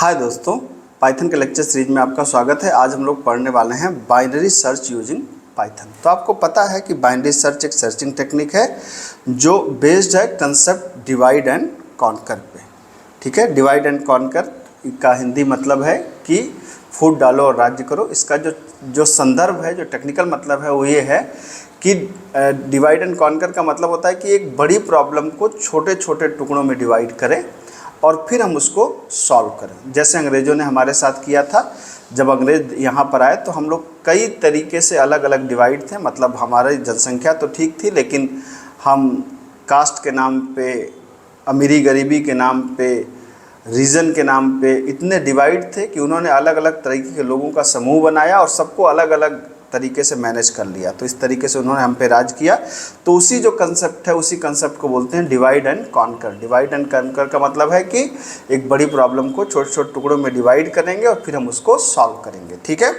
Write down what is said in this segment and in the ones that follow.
हाय दोस्तों, पाइथन के lecture series में आपका स्वागत है। आज हम लोग पढ़ने वाले हैं बाइनरी सर्च यूजिंग पाइथन। तो आपको पता है कि बाइनरी सर्च एक सर्चिंग टेक्निक है जो बेस्ड है कंसेप्ट डिवाइड एंड कॉन्कर पे। ठीक है, डिवाइड एंड कॉन्कर का हिंदी मतलब है कि फूट डालो और राज्य करो। इसका जो संदर्भ है, जो टेक्निकल मतलब है वो ये है कि डिवाइड एंड कॉन्कर का मतलब होता है कि एक बड़ी प्रॉब्लम को छोटे छोटे टुकड़ों में डिवाइड करें और फिर हम उसको सॉल्व करें। जैसे अंग्रेज़ों ने हमारे साथ किया था। जब अंग्रेज़ यहाँ पर आए तो हम लोग कई तरीके से अलग अलग डिवाइड थे। मतलब हमारी जनसंख्या तो ठीक थी, लेकिन हम कास्ट के नाम पे, अमीरी गरीबी के नाम पे, रीजन के नाम पे इतने डिवाइड थे कि उन्होंने अलग अलग तरीके के लोगों का समूह बनाया और सबको अलग अलग तरीके से मैनेज कर लिया। तो इस तरीके से उन्होंने हम पे राज किया। तो उसी जो कंसेप्ट है, उसी कंसेप्ट को बोलते हैं divide and conquer. Divide and conquer का मतलब है कि एक बड़ी प्रॉब्लम को छोटे छोटे टुकड़ों में डिवाइड करेंगे और फिर हम उसको सॉल्व करेंगे। ठीक है।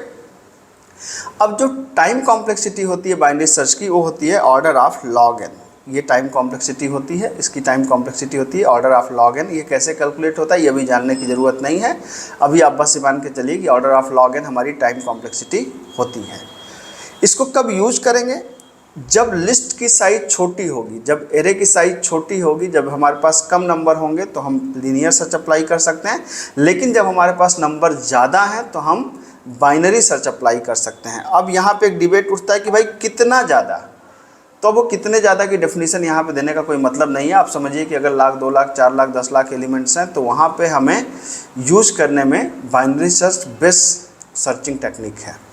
अब जो टाइम कॉम्प्लेक्सिटी होती है बाइनरी सर्च की, वो होती है ऑर्डर ऑफ लॉग एन। ये टाइम कॉम्प्लेक्सिटी होती है, इसकी टाइम कॉम्प्लेक्सिटी होती है ऑर्डर ऑफ लॉग एन। ये कैसे कैलकुलेट होता है ये भी जानने की ज़रूरत नहीं है। अभी आप बस मान के चलिए कि ऑर्डर ऑफ लॉग एन हमारी टाइम कॉम्प्लेक्सिटी होती है। इसको कब यूज करेंगे? जब लिस्ट की साइज छोटी होगी, जब एरे की साइज छोटी होगी, जब हमारे पास कम नंबर होंगे तो हम लीनियर सर्च अप्लाई कर सकते हैं। लेकिन जब हमारे पास नंबर ज़्यादा हैं तो हम बाइनरी सर्च अप्लाई कर सकते हैं। अब यहाँ पे एक डिबेट उठता है कि भाई कितना ज़्यादा, तो वो कितने ज़्यादा की डेफिनेशन यहाँ पे देने का कोई मतलब नहीं है। आप समझिए कि अगर लाख, 2 लाख, 4 लाख, 10 लाख एलिमेंट्स हैं तो वहाँ पे हमें यूज करने में binary search best searching technique है।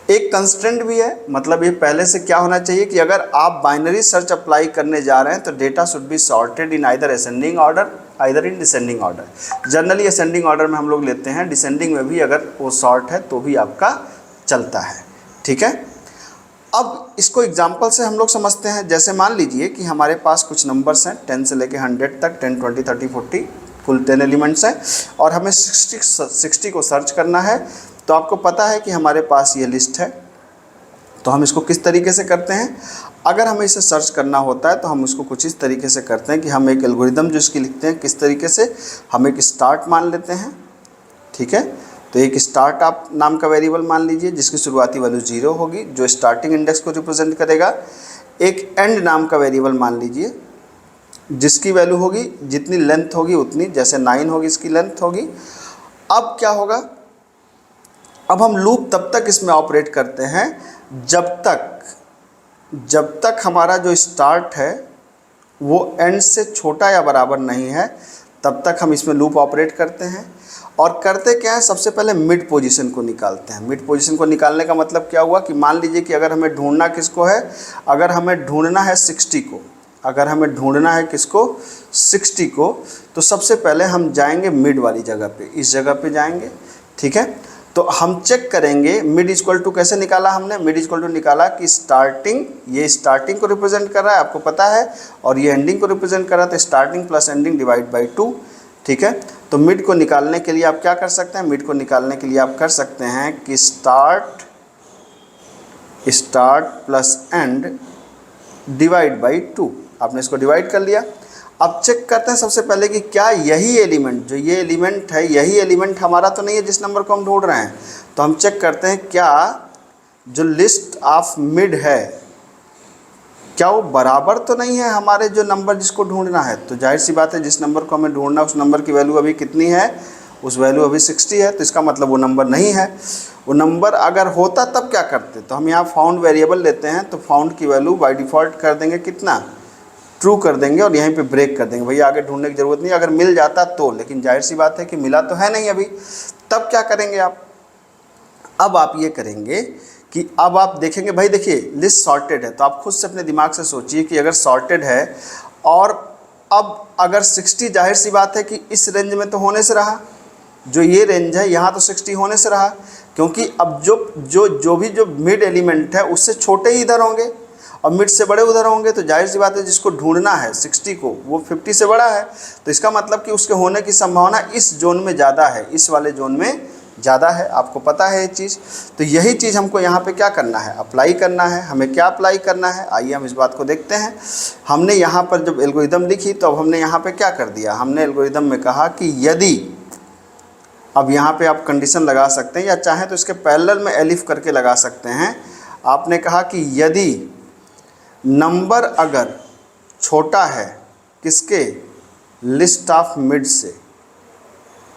एक कंस्ट्रेंट भी है, मतलब ये पहले से क्या होना चाहिए कि अगर आप बाइनरी सर्च अप्लाई करने जा रहे हैं तो data should be sorted in either ascending order either in descending order. Generally ascending order में हम लोग लेते हैं, डिसेंडिंग में भी अगर वो सॉर्ट है तो भी आपका चलता है। ठीक है। अब इसको एग्जाम्पल से हम लोग समझते हैं। जैसे मान लीजिए कि हमारे पास कुछ नंबर्स हैं 10 से लेके 100 तक, 10, 20, 30, 40 कुल 10 एलिमेंट्स हैं और हमें 60 को सर्च करना है। तो आपको पता है कि हमारे पास ये लिस्ट है। तो हम इसको किस तरीके से करते हैं? अगर हमें इसे सर्च करना होता है तो हम उसको कुछ इस तरीके से करते हैं कि हम एक एल्गोरिदम जो इसकी लिखते हैं, किस तरीके से हम एक स्टार्ट मान लेते हैं। ठीक है। तो एक स्टार्ट आप नाम का वेरिएबल मान लीजिए जिसकी शुरुआती वैल्यू 0 होगी, जो स्टार्टिंग इंडेक्स को रिप्रेजेंट करेगा। एक एंड नाम का वेरिएबल मान लीजिए जिसकी वैल्यू होगी, जितनी लेंथ होगी उतनी, जैसे 9 होगी इसकी लेंथ होगी। अब क्या होगा? अब हम लूप तब तक इसमें ऑपरेट करते हैं जब तक हमारा जो स्टार्ट है वो एंड से छोटा या बराबर नहीं है, तब तक हम इसमें लूप ऑपरेट करते हैं। और करते क्या है? सबसे पहले मिड पोजीशन को निकालते हैं। मिड पोजीशन को निकालने का मतलब क्या हुआ कि मान लीजिए कि अगर हमें ढूंढना किसको है, अगर हमें ढूंढना है 60 को, अगर हमें ढूंढना है किसको, 60 को, तो सबसे पहले हम जाएंगे मिड वाली जगह पे, इस जगह पे जाएंगे। ठीक है। तो हम चेक करेंगे मिड इक्वल टू कैसे निकाला हमने? मिड इक्वल टू निकाला कि स्टार्टिंग, ये स्टार्टिंग को रिप्रेजेंट कर रहा है आपको पता है, और ये एंडिंग को रिप्रेजेंट कर रहा है, तो starting plus ending divide by 2। ठीक है। तो मिड को निकालने के लिए आप क्या कर सकते हैं? मिड को निकालने के लिए आप कर सकते हैं कि start plus and divide by 2। आपने इसको डिवाइड कर लिया। अब चेक करते हैं सबसे पहले कि क्या यही एलिमेंट, जो ये एलिमेंट है, यही एलिमेंट हमारा तो नहीं है जिस नंबर को हम ढूंढ रहे हैं। तो हम चेक करते हैं क्या जो लिस्ट ऑफ मिड है, क्या वो बराबर तो नहीं है हमारे जो नंबर जिसको ढूंढना है। तो जाहिर सी बात है जिस नंबर को हमें ढूंढना है उस नंबर की वैल्यू अभी कितनी है? उस वैल्यू अभी 60 है। तो इसका मतलब वो नंबर नहीं है। वो नंबर अगर होता तब क्या करते? तो हम यहाँ फाउंड वेरिएबल लेते हैं, तो फाउंड की वैल्यू बाय डिफ़ॉल्ट कर देंगे कितना, ट्रू कर देंगे और यहीं पे ब्रेक कर देंगे। भैया आगे ढूंढने की ज़रूरत नहीं, अगर मिल जाता तो। लेकिन जाहिर सी बात है कि मिला तो है नहीं अभी। तब क्या करेंगे आप? अब आप ये करेंगे कि अब आप देखेंगे, भाई देखिए लिस्ट सॉर्टेड है, तो आप खुद से अपने दिमाग से सोचिए कि अगर सॉर्टेड है और अब अगर 60, जाहिर सी बात है कि इस रेंज में तो होने से रहा, जो ये रेंज है यहाँ तो 60 होने से रहा, क्योंकि अब जो भी मिड एलिमेंट है उससे छोटे ही इधर होंगे और मिड से बड़े उधर होंगे। तो जाहिर सी बात है जिसको ढूंढना है 60 को, वो 50 से बड़ा है। तो इसका मतलब कि उसके होने की संभावना इस जोन में ज़्यादा है, इस वाले जोन में ज़्यादा है। आपको पता है ये चीज़। तो यही चीज़ हमको यहाँ पे क्या करना है? अप्लाई करना है। हमें क्या अप्लाई करना है? आइए हम इस बात को देखते हैं। हमने यहाँ पर जब एल्गोरिदम लिखी तो अब हमने यहाँ पे क्या कर दिया? हमने एल्गोरिदम में कहा कि यदि अब यहाँ पे आप कंडीशन लगा सकते हैं, या चाहें तो इसके पैरेलल में एलिफ करके लगा सकते हैं। आपने कहा कि यदि नंबर अगर छोटा है किसके, लिस्ट ऑफ मिड से,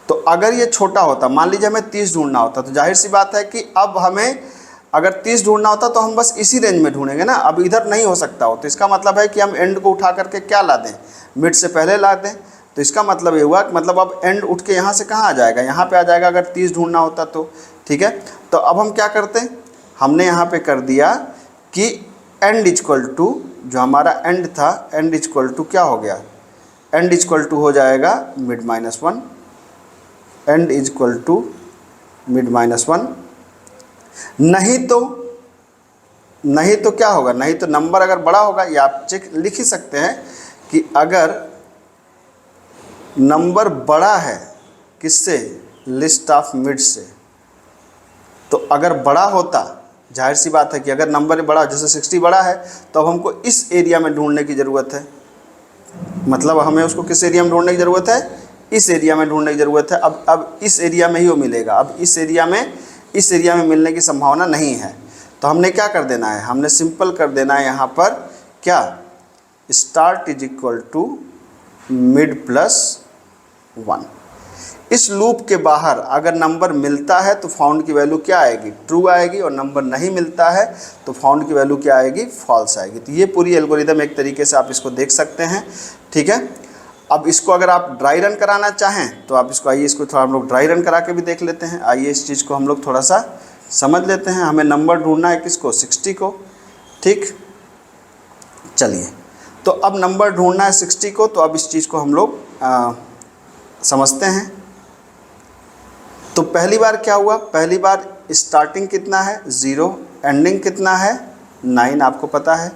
तो अगर ये छोटा होता, मान लीजिए हमें 30 ढूंढना होता, तो जाहिर सी बात है कि अब हमें अगर 30 ढूंढना होता तो हम बस इसी रेंज में ढूंढेंगे ना, अब इधर नहीं हो सकता हो। तो इसका मतलब है कि हम एंड को उठा करके क्या ला दें, मिड से पहले ला दें। तो इसका मतलब ये हुआ कि मतलब अब एंड उठ के यहाँ से कहाँ आ जाएगा, यहाँ पे आ जाएगा अगर 30 ढूंढना होता तो। ठीक है, तो अब हम क्या करते हैं, हमने यहाँ पे कर दिया कि एंड इक्वल टू, जो हमारा एंड था, एंड इक्वल टू क्या हो गया, एंड इक्वल टू हो जाएगा mid -1, and equal to mid -1। नहीं तो क्या होगा, नहीं तो नंबर अगर बड़ा होगा, या आप चेक लिख ही सकते हैं कि अगर नंबर बड़ा है किससे, लिस्ट ऑफ मिड से, तो अगर बड़ा होता, जाहिर सी बात है कि अगर नंबर बड़ा, जैसे 60 बड़ा है, तो अब हमको इस एरिया में ढूंढने की ज़रूरत है। मतलब हमें उसको किस एरिया में ढूंढने की ज़रूरत है, इस एरिया में ढूंढने की ज़रूरत है। अब इस एरिया में ही वो मिलेगा, अब इस एरिया में मिलने की संभावना नहीं है। तो हमने क्या कर देना है, हमने सिंपल कर देना है यहाँ पर क्या, start is equal to mid +1। इस लूप के बाहर अगर नंबर मिलता है तो फाउंड की वैल्यू क्या आएगी, ट्रू आएगी, और नंबर नहीं मिलता है तो फाउंड की वैल्यू क्या आएगी, फॉल्स आएगी। तो ये पूरी एल्गोरिदम एक तरीके से आप इसको देख सकते हैं। ठीक है, अब इसको अगर आप ड्राई रन कराना चाहें तो आप इसको, आइए इसको थोड़ा हम लोग ड्राई रन करा के भी देख लेते हैं। आइए इस चीज़ को हम लोग थोड़ा सा समझ लेते हैं। हमें नंबर ढूंढना है किसको, 60 को। ठीक, चलिए, तो अब नंबर ढूंढना है 60 को, तो अब इस चीज़ को हम लोग समझते हैं। तो पहली बार क्या हुआ, पहली बार स्टार्टिंग कितना है 0, एंडिंग कितना है 9, आपको पता है।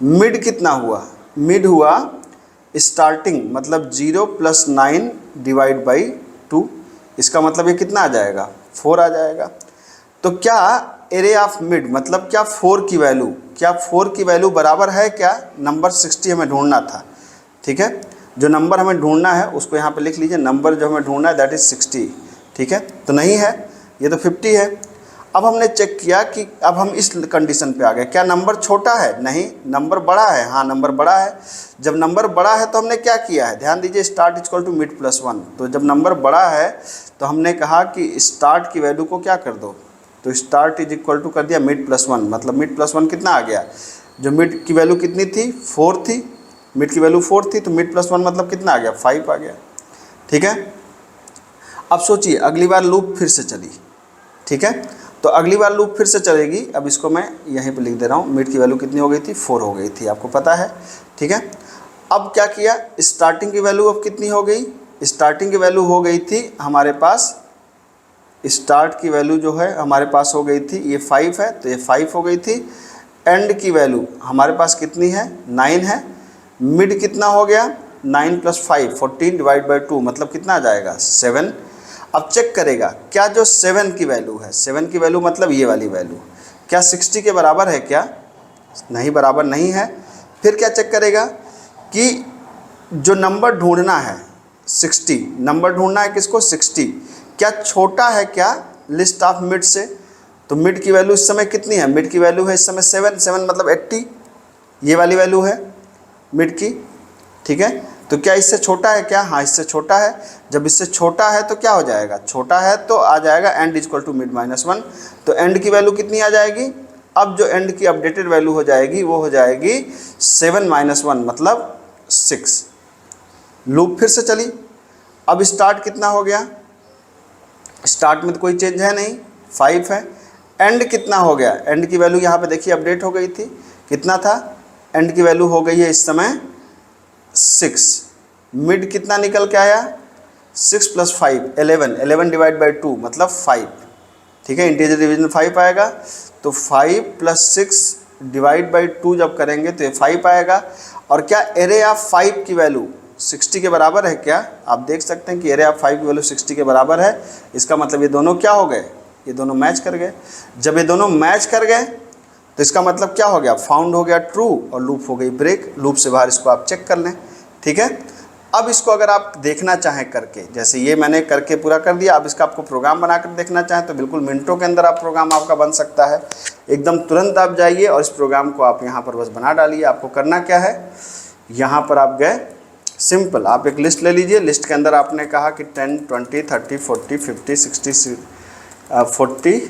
मिड कितना हुआ, मिड हुआ स्टार्टिंग मतलब 0 + 9 डिवाइड बाई 2, इसका मतलब ये कितना आ जाएगा, 4 आ जाएगा। तो क्या एरे ऑफ मिड मतलब क्या 4 की वैल्यू, क्या 4 की वैल्यू बराबर है क्या नंबर 60 हमें ढूंढना था। ठीक है, जो नंबर हमें ढूंढना है उसको यहाँ पे लिख लीजिए, नंबर जो हमें ढूंढना है दैट इज़ 60। ठीक है, तो नहीं है, ये तो 50 है। अब हमने चेक किया कि अब हम इस कंडीशन पे आ गए, क्या नंबर छोटा है, नहीं, नंबर बड़ा है, हाँ नंबर बड़ा है। जब नंबर बड़ा है तो हमने क्या किया है, ध्यान दीजिए, स्टार्ट इक्वल टू मिड +1। तो जब नंबर बड़ा है तो हमने कहा कि स्टार्ट की वैल्यू को क्या कर दो, तो स्टार्ट इज इक्वल टू कर दिया मिड +1, मतलब मिड +1 कितना आ गया, जो मिड की वैल्यू कितनी थी 4 थी, मिड की वैल्यू 4 थी, तो मिड +1 मतलब कितना आ गया 5 आ गया। ठीक है, अब सोचिए अगली बार लूप फिर से चली। ठीक है, तो अगली बार लूप फिर से चलेगी। अब इसको मैं यहीं पे लिख दे रहा हूँ, मिड की वैल्यू कितनी हो गई थी 4 हो गई थी, आपको पता है। ठीक है, अब क्या किया, स्टार्टिंग की वैल्यू अब कितनी हो गई, स्टार्टिंग की वैल्यू हो गई थी हमारे पास, स्टार्ट की वैल्यू जो है हमारे पास हो गई थी, ये 5 है तो ये 5 हो गई थी। एंड की वैल्यू हमारे पास कितनी है 9 है। मिड कितना हो गया 9 + 5 14 डिवाइड बाई 2 मतलब कितना आ जाएगा 7। अब चेक करेगा क्या जो 7 की वैल्यू है, 7 की वैल्यू मतलब ये वाली वैल्यू, क्या 60 के बराबर है क्या, नहीं बराबर नहीं है। फिर क्या चेक करेगा कि जो नंबर ढूंढना है 60, नंबर ढूंढना है किसको 60, क्या छोटा है क्या लिस्ट ऑफ मिड से। तो मिड की वैल्यू इस समय कितनी है, मिड की वैल्यू है इस समय 7 मतलब 80, ये वाली वैल्यू है मिड की। ठीक है, तो क्या इससे छोटा है क्या, हाँ इससे छोटा है। जब इससे छोटा है तो क्या हो जाएगा, छोटा है तो आ जाएगा एंड इक्वल टू मिड -1। तो एंड की वैल्यू कितनी आ जाएगी, अब जो एंड की अपडेटेड वैल्यू हो जाएगी वो हो जाएगी 7 - 1 मतलब 6। लूप फिर से चली, अब स्टार्ट कितना हो गया, स्टार्ट में तो कोई चेंज है नहीं 5 है। एंड कितना हो गया, एंड की वैल्यू यहाँ पे देखिए अपडेट हो गई थी, कितना था, एंड की वैल्यू हो गई है इस समय 6। मिड कितना निकल के आया 6 + 5 11, 11 डिवाइड बाई 2 मतलब 5। ठीक है, इंटीजर डिवीजन 5 आएगा, तो 5 + 6 डिवाइड बाई 2 जब करेंगे तो ये 5 आएगा। और क्या एरे ऑफ 5 की वैल्यू 60 के बराबर है क्या, आप देख सकते हैं कि एरे ऑफ 5 की वैल्यू 60 के बराबर है। इसका मतलब ये दोनों क्या हो गए, ये दोनों मैच कर गए। जब ये दोनों मैच कर गए तो इसका मतलब क्या हो गया, फाउंड हो गया ट्रू और लूप हो गई ब्रेक। लूप से बाहर इसको आप चेक कर लें। ठीक है, अब इसको अगर आप देखना चाहें करके, जैसे ये मैंने करके पूरा कर दिया, अब इसका आपको प्रोग्राम बनाकर देखना चाहें तो बिल्कुल मिनटों के अंदर आप प्रोग्राम आपका बन सकता है। एकदम तुरंत आप जाइए और इस प्रोग्राम को आप यहाँ पर बस बना डालिए। आपको करना क्या है, यहाँ पर आप गए, सिंपल आप एक लिस्ट ले लीजिए। लिस्ट के अंदर आपने कहा कि 10, 20, 30, 40, 50, 60,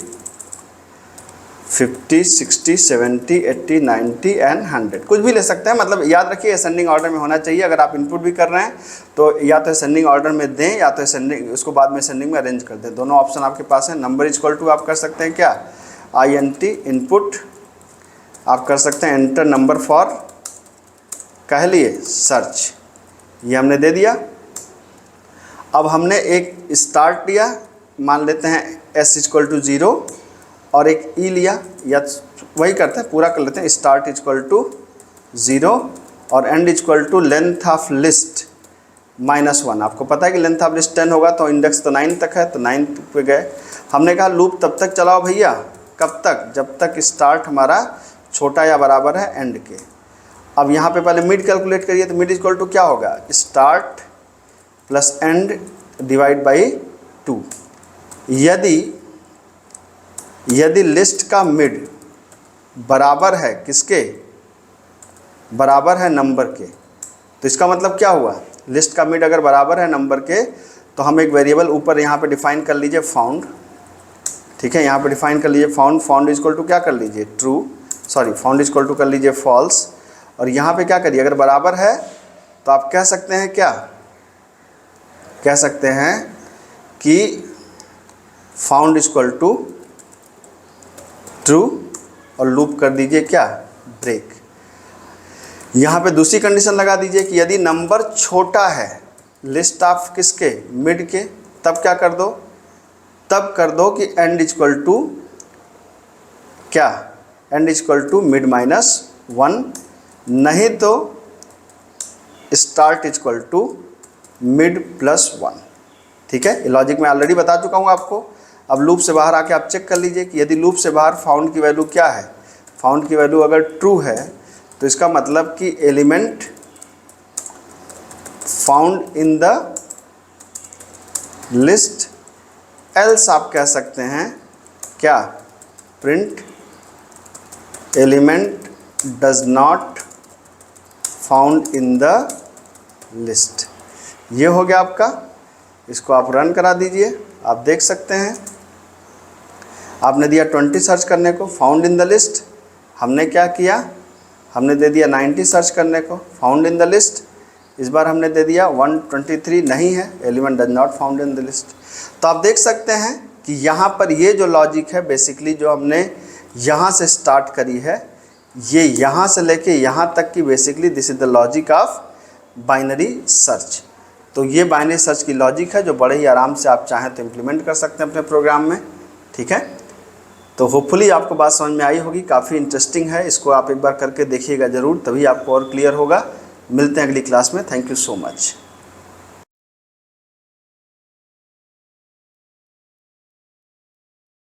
50, 60, 70, 80, 90 एंड 100, कुछ भी ले सकते हैं। मतलब याद रखिए असेंडिंग ऑर्डर में होना चाहिए। अगर आप इनपुट भी कर रहे हैं तो या तो असेंडिंग ऑर्डर में दें या तो असेंडिंग, उसको बाद में असेंडिंग में अरेंज कर दें। दोनों ऑप्शन आपके पास है। नंबर इक्वल टू आप कर सकते हैं क्या, INT इनपुट, आप कर सकते हैं एंटर नंबर फॉर कह लिए सर्च, ये हमने दे दिया। अब हमने एक स्टार्ट लिया, मान लेते हैं S इक्वल टू 0 और एक E लिया, या वही करते हैं पूरा कर लेते हैं, स्टार्ट इक्वल टू 0 और end equal to length of list -1। आपको पता है कि लेंथ ऑफ लिस्ट 10 होगा तो इंडेक्स तो 9 तक है, तो 9 पे गए। हमने कहा लूप तब तक चलाओ भैया, कब तक, जब तक स्टार्ट हमारा छोटा या बराबर है एंड के। अब यहाँ पे पहले मिड कैलकुलेट करिए, तो मिड इक्वल टू क्या होगा, start plus and divide by 2। यदि लिस्ट का मिड बराबर है किसके, बराबर है नंबर के, तो इसका मतलब क्या हुआ, लिस्ट का मिड अगर बराबर है नंबर के तो हम एक वेरिएबल ऊपर यहाँ पे डिफाइन कर लीजिए फाउंड, ठीक है। यहाँ पे डिफाइन कर लीजिए फाउंड इक्वल टू क्या कर लीजिए true, sorry found equal to कर लीजिए फॉल्स। और यहाँ पे क्या करिए, अगर बराबर है तो आप कह सकते हैं क्या, कह सकते हैं कि फाउंड इक्वल टू ट्रू और लूप कर दीजिए क्या ब्रेक। यहाँ पे दूसरी कंडीशन लगा दीजिए कि यदि नंबर छोटा है लिस्ट ऑफ किसके, मिड के, तब क्या कर दो, तब कर दो कि एंड इक्वल टू क्या, एंड इक्वल टू मिड -1, नहीं तो स्टार्ट इक्वल टू मिड +1, ठीक है। ये लॉजिक मैं ऑलरेडी बता चुका हूँ आपको। अब लूप से बाहर आके आप चेक कर लीजिए कि यदि लूप से बाहर फाउंड की वैल्यू क्या है, फाउंड की वैल्यू अगर ट्रू है तो इसका मतलब कि element found in the list, else आप कह सकते हैं क्या, print element does not found in the list. ये हो गया आपका। इसको आप रन करा दीजिए, आप देख सकते हैं आपने दिया 20 सर्च करने को, फाउंड इन द लिस्ट। हमने क्या किया, हमने दे दिया 90 सर्च करने को, फाउंड इन द लिस्ट। इस बार हमने दे दिया 123 नहीं है, element does not found in the list. तो आप देख सकते हैं कि यहाँ पर ये जो लॉजिक है बेसिकली जो हमने यहाँ से स्टार्ट करी है, ये यहाँ से लेके यहाँ तक की basically this is the logic of binary search. तो ये बाइनरी सर्च की लॉजिक है जो बड़े ही आराम से आप चाहें तो इम्प्लीमेंट कर सकते हैं अपने प्रोग्राम में, ठीक है। तो होपफुली आपको बात समझ में आई होगी, काफ़ी इंटरेस्टिंग है। इसको आप एक बार करके देखिएगा ज़रूर, तभी आपको और क्लियर होगा। मिलते हैं अगली क्लास में। Thank you so much.